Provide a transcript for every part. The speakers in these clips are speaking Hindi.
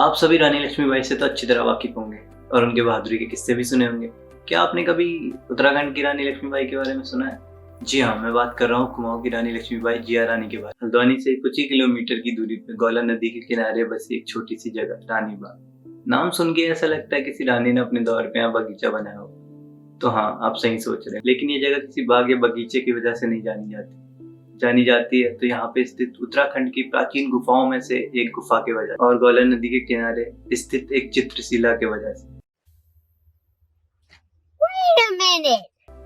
आप सभी रानी लक्ष्मीबाई से तो अच्छी तरह वाकिफ होंगे और उनके बहादुरी के किस्से भी सुने होंगे। क्या आपने कभी उत्तराखंड की रानी लक्ष्मीबाई के बारे में सुना है? जी हाँ, मैं बात कर रहा हूँ कुमाऊं की रानी लक्ष्मीबाई जिया रानी के बारे में। हल्द्वानी से कुछ ही किलोमीटर की दूरी पर गौला नदी के किनारे बसी एक छोटी सी जगह रानी बाग। नाम सुन के ऐसा लगता है किसी रानी ने अपने दौर पे यहाँ बगीचा बनाया हो। तो हाँ, आप सही सोच रहे हैं, लेकिन ये जगह किसी बाग या बगीचे की वजह से नहीं जानी जाती है तो यहाँ पे स्थित उत्तराखंड की प्राचीन गुफाओं में से एक गुफा के वजह और गौला नदी के किनारे स्थित एक चित्रशिला के वजह से। Wait a minute.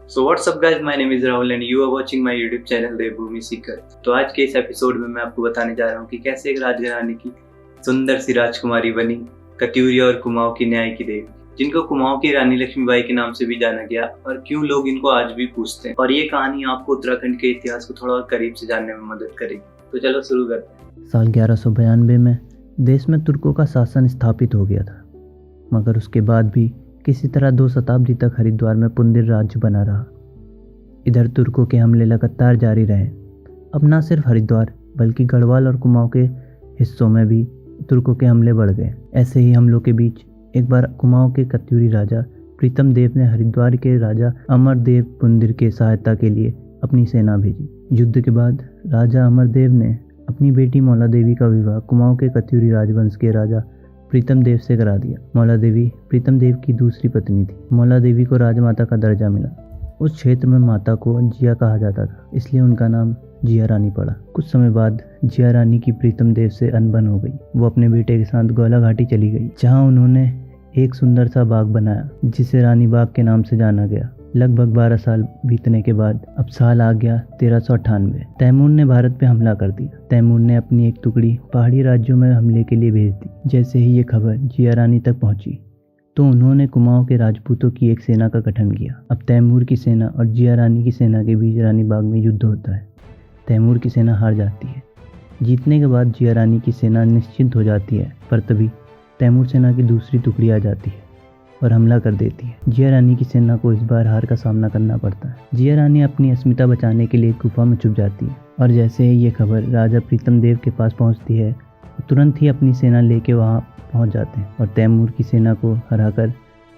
So what's up guys, my name is Rahul and you are watching my YouTube channel देवभूमि सीकर। तो आज के इस एपिसोड में मैं आपको बताने जा रहा हूँ कि कैसे एक राजघराने की सुंदर सी राजकुमारी बनी कत्यूरी और कुमाऊं की न्याय की देवी, जिनको कुमाऊं की रानी लक्ष्मीबाई के नाम से भी जाना गया और क्यों लोग इनको आज भी पूछते हैं। और ये कहानी आपको उत्तराखंड के इतिहास को थोड़ा और करीब से जानने में मदद करेगी। तो चलो शुरू करते हैं। साल 1192 में देश में तुर्कों का शासन स्थापित हो गया था, मगर उसके बाद भी किसी तरह 2 शताब्दी तक हरिद्वार में पुंदिर राज्य बना रहा। इधर तुर्कों के हमले लगातार जारी रहे। अब न सिर्फ हरिद्वार बल्कि गढ़वाल और कुमाऊं के हिस्सों में भी तुर्कों के हमले बढ़ गए। ऐसे ही हमलों के बीच एक बार कुमाऊं के कत्यूरी राजा प्रीतम देव ने हरिद्वार के राजा अमरदेव पुंदिर के सहायता के लिए अपनी सेना भेजी। युद्ध के बाद राजा अमरदेव ने अपनी बेटी मौला देवी का विवाह कुमाऊं के कत्यूरी राजवंश के राजा प्रीतम देव से करा दिया। मौला देवी प्रीतम देव की दूसरी पत्नी थी। मौला देवी को राजमाता का दर्जा मिला। उस क्षेत्र में माता को जिया कहा जाता था, इसलिए उनका नाम जिया रानी पड़ा। कुछ समय बाद जिया रानी की प्रीतम देव से अनबन हो गई। वो अपने बेटे के साथ गौला घाटी चली गई, जहाँ उन्होंने एक सुंदर सा बाग बनाया जिसे रानी बाग के नाम से जाना गया। लगभग 12 साल बीतने के बाद अब साल आ गया 1398। तैमूर ने भारत पे हमला कर दिया। तैमूर ने अपनी एक टुकड़ी पहाड़ी राज्यों में हमले के लिए भेज दी। जैसे ही ये खबर जिया रानी तक पहुंची तो उन्होंने कुमाऊं के राजपूतों की एक सेना का गठन किया। अब तैमूर की सेना और जिया रानी की सेना के बीच रानी बाग में युद्ध होता है। तैमूर की सेना हार जाती है। जीतने के बाद जिया रानी की सेना निश्चिंत हो जाती है, पर तभी तैमूर सेना की दूसरी टुकड़ी आ जाती है और हमला कर देती है। जिया रानी की सेना को इस बार हार का सामना करना पड़ता है। जिया रानी अपनी अस्मिता बचाने के लिए एक गुफा में छुप जाती है और जैसे ही ये खबर राजा प्रीतम देव के पास पहुंचती है, वो तुरंत ही अपनी सेना लेके वहां पहुंच जाते हैं और तैमूर की सेना को हराकर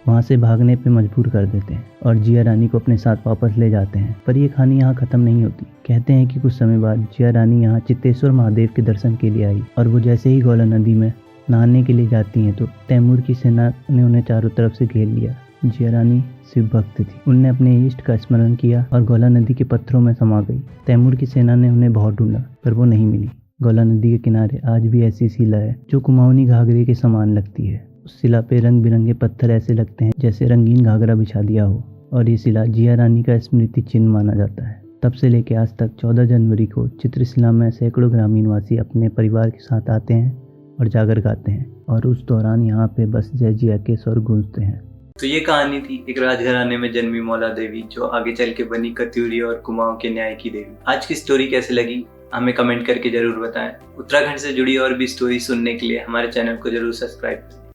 वहां से भागने पे मजबूर कर देते हैं और जिया रानी को अपने साथ वापस ले जाते हैं। पर यह कहानी यहाँ खत्म नहीं होती। कहते हैं कि कुछ समय बाद जिया रानी यहाँ चित्तेश्वर महादेव के दर्शन के लिए आई और वो जैसे ही गौला नदी में नहाने के लिए जाती हैं तो तैमूर की सेना ने उन्हें चारों तरफ से घेर लिया। जिया रानी शिव भक्त थी। उनने अपने इष्ट का स्मरण किया और गौला नदी के पत्थरों में समा गई। तैमूर की सेना ने उन्हें बहुत ढूंढा पर वो नहीं मिली। गौला नदी के किनारे आज भी ऐसी शिला है जो कुमाऊनी घाघरे के समान लगती है। उस शिला पे रंग बिरंगे पत्थर ऐसे लगते हैं जैसे रंगीन घाघरा बिछा दिया हो और ये शिला जिया रानी का स्मृति चिन्ह माना जाता है। तब से लेकर आज तक 14 जनवरी को चित्रशिला में सैकड़ों ग्रामीणवासी अपने परिवार के साथ आते हैं और जागर गाते हैं और उस दौरान यहाँ पे बस जय जिया के स्वर गूंजते हैं। तो ये कहानी थी एक राजघराने में जन्मी मौला देवी जो आगे चल के बनी कत्यूरी और कुमाऊं के न्याय की देवी। आज की स्टोरी कैसे लगी हमें कमेंट करके जरूर बताएं। उत्तराखंड से जुड़ी और भी स्टोरी सुनने के लिए हमारे चैनल को जरूर सब्सक्राइब करें।